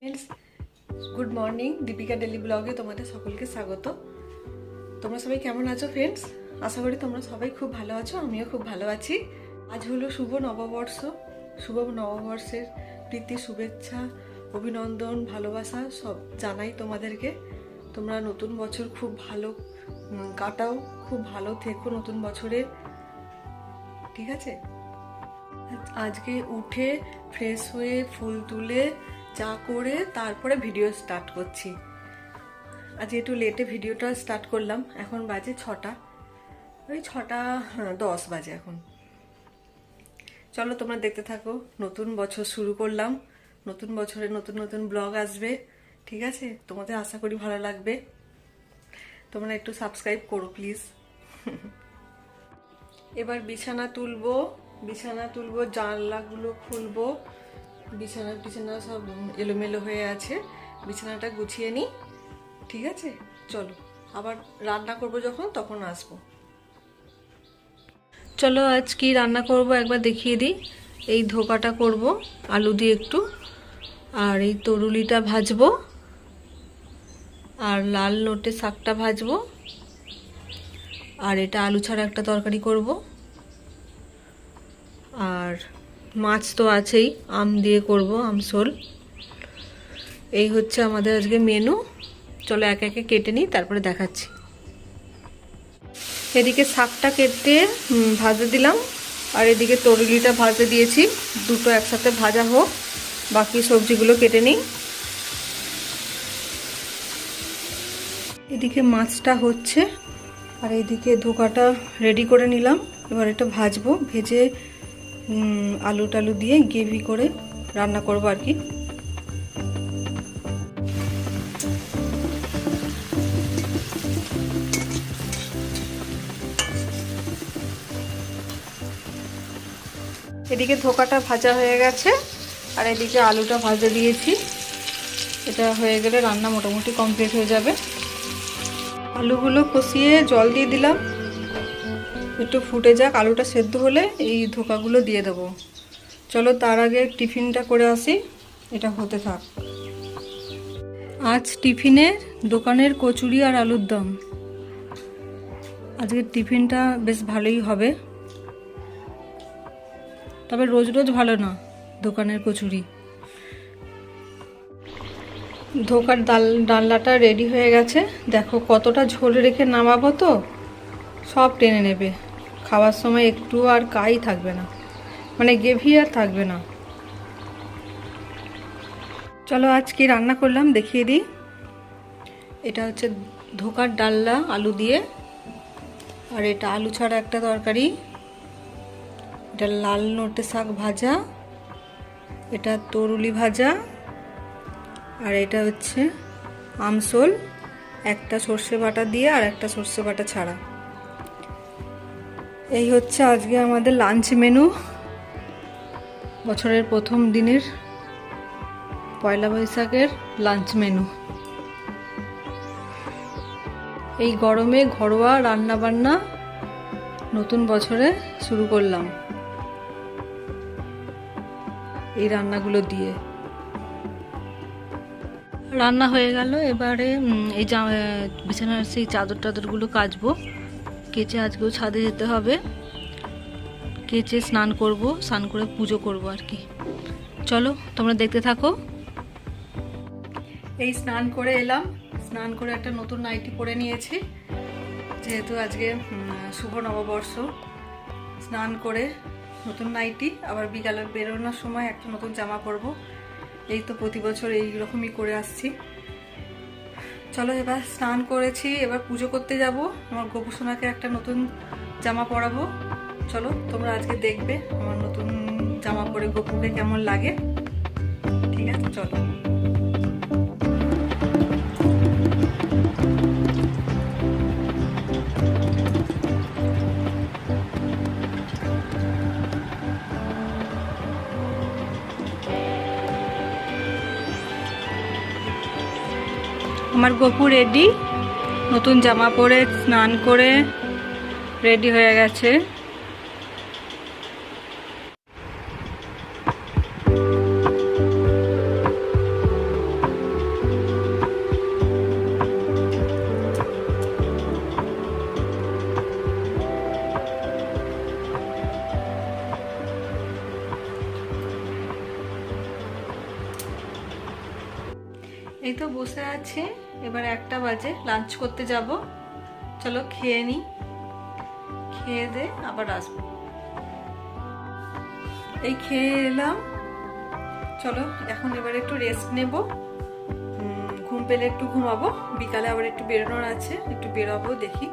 Friends, good morning. Deepika daily ব্লগে তোমাদের সকলকে স্বাগত। তোমরা সবাই কেমন আছো ফ্রেন্ডস? আশা করি তোমরা সবাই খুব ভালো আছো, আমিও খুব ভালো আছি। আজ হলো শুভ নববর্ষ। শুভ নববর্ষের প্রীতি, শুভেচ্ছা, অভিনন্দন, ভালোবাসা সব জানাই তোমাদেরকে। তোমরা নতুন বছর খুব ভালো কাটাও, খুব ভালো থেকো নতুন বছরে, ঠিক আছে? আজকে উঠে ফ্রেশ হয়ে ফুল তুলে চা করে তারপরে ভিডিও স্টার্ট করছি। আজ একটু লেটে ভিডিওটা স্টার্ট করলাম। এখন বাজে 6টা, ওই 6:10 বাজে এখন। চলো তোমরা দেখতে থাকো। নতুন বছর শুরু করলাম, নতুন বছরে নতুন নতুন ব্লগ আসবে, ঠিক আছে? তোমাদের আশা করি ভালো লাগবে। তোমরা একটু সাবস্ক্রাইব করো প্লিজ। এবার বিছানা তুলবো, জানলাগুলো খুলবো। বিছানা সব এলোমেলো হয়ে আছে, বিছানাটা গুছিয়ে নিই, ঠিক আছে? চলো, আবার রান্না করব যখন তখন আসবো। চলো আজ কি রান্না করব একবার দেখিয়ে দিই। এই ধোকাটা করব আলু দিয়ে একটু, আর এই তরুলিটা ভাজবো, আর লাল নোটে শাকটা ভাজবো, আর এটা আলু ছাড়া একটা তরকারি করব, আর মাছ তো আছেই, আম দিয়ে করব, আমসোল। এই হচ্ছে আমাদের আজকে মেনু। চলো এক একে কেটে নিই, তারপরে দেখাচ্ছি। এদিকে শাকটা কেটে ভাজতে দিলাম, আর এদিকে তরুলিটা ভাজতে দিয়েছি। দুটো একসাথে ভাজা হোক, বাকি সবজিগুলো কেটে নিই। এদিকে মাছটা হচ্ছে, আর এদিকে ধোকাটা রেডি করে নিলাম। এবার এটা ভাজবো, ভেজে আলু টালু দিয়ে গ্রেভি করে রান্না করবো আর কি। এদিকে ধোকাটা ভাজা হয়ে গেছে, আর এদিকে আলুটা ভাজা দিয়েছি। এটা হয়ে গেলে রান্না মোটামুটি কমপ্লিট হয়ে যাবে। আলুগুলো কষিয়ে জল দিয়ে দিলাম, একটু ফুটে যাক, আলুটা সেদ্ধ হলে এই ধোকাগুলো দিয়ে দেবো। চলো তার আগে টিফিনটা করে আসি, এটা হতে থাক। আজ টিফিনে দোকানের কচুরি আর আলুর দম। আজকের টিফিনটা বেশ ভালোই হবে, তবে রোজ রোজ ভালো না দোকানের কচুরি। ধোকার ডালনাটা রেডি হয়ে গেছে। দেখো কতটা ঝোল রেখে নামাবো, তো সব টেনে নেবে। খাওয়ার সময় একটু আর কাই থাকবে না, মানে গ্রেভি আর থাকবে না। চলো আজ কি রান্না করলাম দেখিয়ে দিই। এটা হচ্ছে ধোকার ডালনা আলু দিয়ে, আর এটা আলু ছাড়া একটা তরকারি। এটা লাল নোটে শাক ভাজা, এটা তরুলি ভাজা, আর এটা হচ্ছে আমসোল, একটা সর্ষে বাটা দিয়ে আর একটা সর্ষে বাটা ছাড়া। এই হচ্ছে আজকে আমাদের লাঞ্চ মেনু, বছরের প্রথম দিনের পয়লা বৈশাখের লাঞ্চ মেনু। এই গরমে ঘরোয়া রান্না বান্না নতুন বছরে শুরু করলাম এই রান্নাগুলো দিয়ে। রান্না হয়ে গেল, এবারে এই বিছানার সেই চাদর টাদরগুলো কাচবো। কেচে আজকেও ছাদে যেতে হবে, কেচে স্নান করব, স্নান করে পুজো করব আর কি। চলো তোমরা দেখতে থাকো। এই স্নান করে এলাম, স্নান করে একটা নতুন নাইটি পরে নিয়েছি, যেহেতু আজকে শুভ নববর্ষ। স্নান করে নতুন নাইটি, আবার বিকালে বেরোনোর সময় একটা নতুন জামা পরবো। এই তো প্রতি বছর এইরকমই করে আসছি। চলো এবার স্নান করেছি, এবার পুজো করতে যাব। আমার গোপুসোনাকে একটা নতুন জামা পরাবো। চলো তোমরা আজকে দেখবে আমার নতুন জামা পরে গোপুকে কেমন লাগে, ঠিক আছে? চলো। আমার গপু রেডি, নতুন জামা পরে স্নান করে রেডি হয়ে গেছে। এই তো বসে আছি, এবার 1টা বাজে, লাঞ্চ করতে যাব। চলো খেয়ে নিই, খেয়ে দে আবার আসবো। এই খেয়ে এলাম, চলো এখন এবার একটু রেস্ট নেব, ঘুম পেলে একটু ঘুমাবো, বিকালে আবার একটু বেরোনোর আছে, একটু বেরোবো, দেখি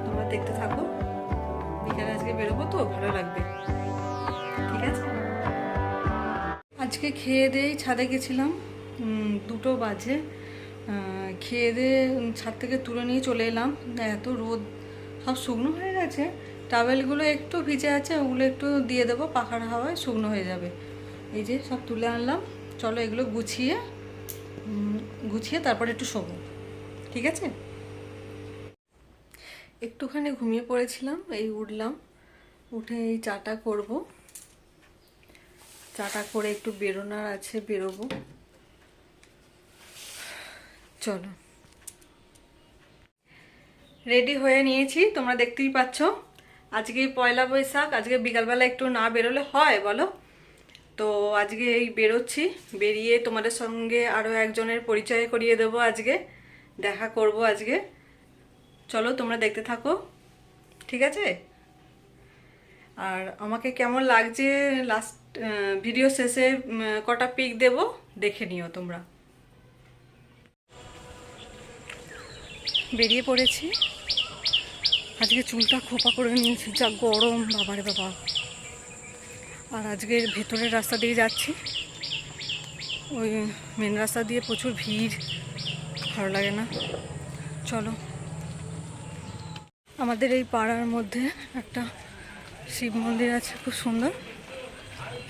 তোমরা দেখতে থাকো। বিকালে আজকে বেরোবো তো, ভালো লাগবে, ঠিক আছে। আজকে খেয়ে দিয়ে ছাদে গেছিলাম, 2টো বাজে, খেয়ে দিয়ে ছাদ থেকে তুলে নিয়ে চলে এলাম। এত রোদ, সব শুকনো হয়ে গেছে, টাওয়েলগুলো একটু ভিজে আছে, ওগুলো একটু দিয়ে দেবো, পাখার হাওয়ায় শুকনো হয়ে যাবে। এই যে সব তুলে আনলাম, চলো এগুলো গুছিয়ে তারপরে একটু শোবো, ঠিক আছে। একটুখানি ঘুমিয়ে পড়েছিলাম, এই উঠলাম, উঠে এই চাটা করব, চাটা করে একটু বেরোনোর আছে, বেরোবো। চলো রেডি হয়ে নিয়েছি, তোমরা দেখতেই পাচ্ছ। আজকে পয়লা বৈশাখ, আজকে বিকালবেলা একটু না বেরোলে হয় বলো? তো আজকে এই বেরোচ্ছি, বেরিয়ে তোমাদের সঙ্গে আরও একজনের পরিচয় করিয়ে দেবো, আজকে দেখা করব আজকে। চলো তোমরা দেখতে থাকো, ঠিক আছে। আর আমাকে কেমন লাগছে লাস্ট ভিডিও শেষে কটা পিক দেব, দেখে নিও তোমরা। বেরিয়ে পড়েছি, আজকে চুলটা খোপা করে নিয়েছি, যা গরম বাবারে বাবা। আর আজকের ভেতরের রাস্তা দিয়ে যাচ্ছি, ওই মেন রাস্তা দিয়ে প্রচুর ভিড়, ভালো লাগে না। চলো, আমাদের এই পাড়ার মধ্যে একটা শিব মন্দির আছে, খুব সুন্দর।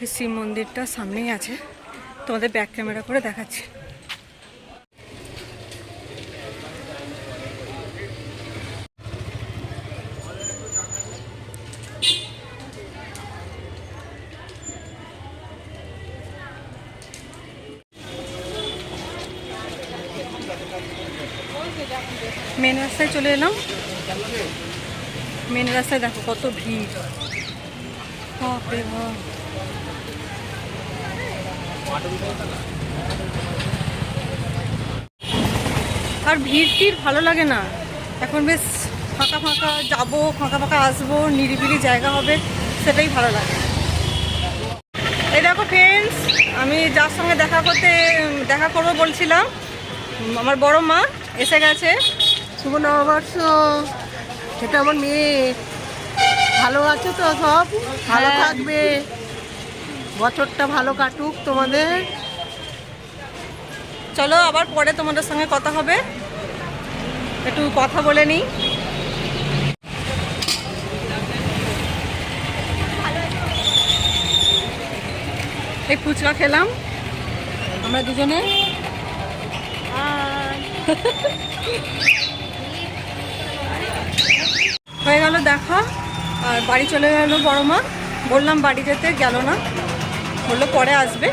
এই শিব মন্দিরটা সামনেই আছে, তোমাদের ব্যাক ক্যামেরা করে দেখাচ্ছি। মেন রাস্তায় চলে এলাম, মেন রাস্তায় দেখো কত ভিড়, বাপরে বাপ। আর ভিড় টিড় ভালো লাগে না, এখন বেশ ফাঁকা ফাঁকা যাবো, ফাঁকা ফাঁকা আসবো, নিরিবিলি জায়গা হবে, সেটাই ভালো লাগে। এই দেখো ফ্রেন্ডস, আমি যার সঙ্গে দেখা করবো বলছিলাম, আমার বড় মা এসে গেছে। শুভ নববর্ষ, এটা আমার মেয়ে। ভালো আছো তো সব? ভালো থাকবে, বছরটা ভালো কাটুক তোমাদের। চলো আবার পরে তোমাদের সঙ্গে কথা হবে, একটু কথা বলে নিই। এই ফুচকা খেলাম আমরা দুজনে, হয়ে গেল দেখা। আর বাড়ি চলে গেল বড় মা, বললাম বাড়ি যেতে, গেল না, বললো পরে আসবে।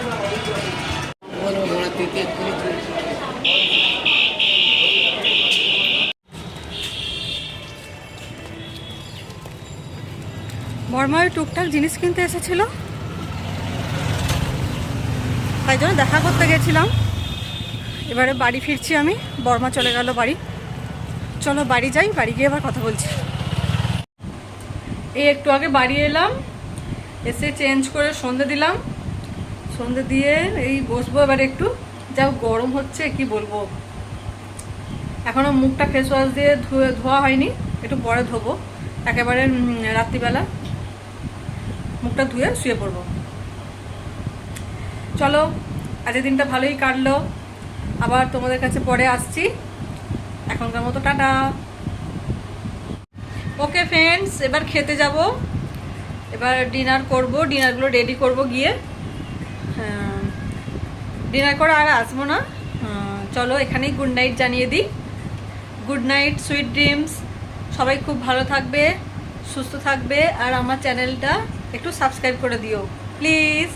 বড়মার টুকটাক জিনিস কিনতে এসেছিল, তাই জন্য দেখা করতে গেছিলাম। এবারে বাড়ি ফিরছি আমি, বড়মা চলে গেল বাড়ি। চলো বাড়ি যাই, বাড়ি গিয়ে আবার কথা বলছি। এই একটু আগে বাড়ি এলাম, এসে চেঞ্জ করে সন্ধে দিলাম, সন্ধে দিয়ে এই বসবো এবার একটু। যা গরম হচ্ছে কি বলবো, এখনো মুখটা ফেস ওয়াশ দিয়ে ধোয়া হয়নি, একটু পরে ধোবো, একেবারে রাত্রিবেলা মুখটা ধুয়ে শুয়ে পড়বো। চলো আজকের দিনটা ভালোই কাটলো, আবার তোমাদের কাছে পরে আসছি, এখনকার মতো টাটা। ওকে ফ্রেন্ডস, এবার খেতে যাব, এবার ডিনার করব, ডিনারগুলো রেডি করব গিয়ে, ডিনার করে আর আসবো না। চলো এখানেই গুড নাইট জানিয়ে দিই। গুড নাইট, সুইট ড্রিমস, সবাই খুব ভালো থাকবে, সুস্থ থাকবে, আর আমার চ্যানেলটা একটু সাবস্ক্রাইব করে দিও প্লিজ।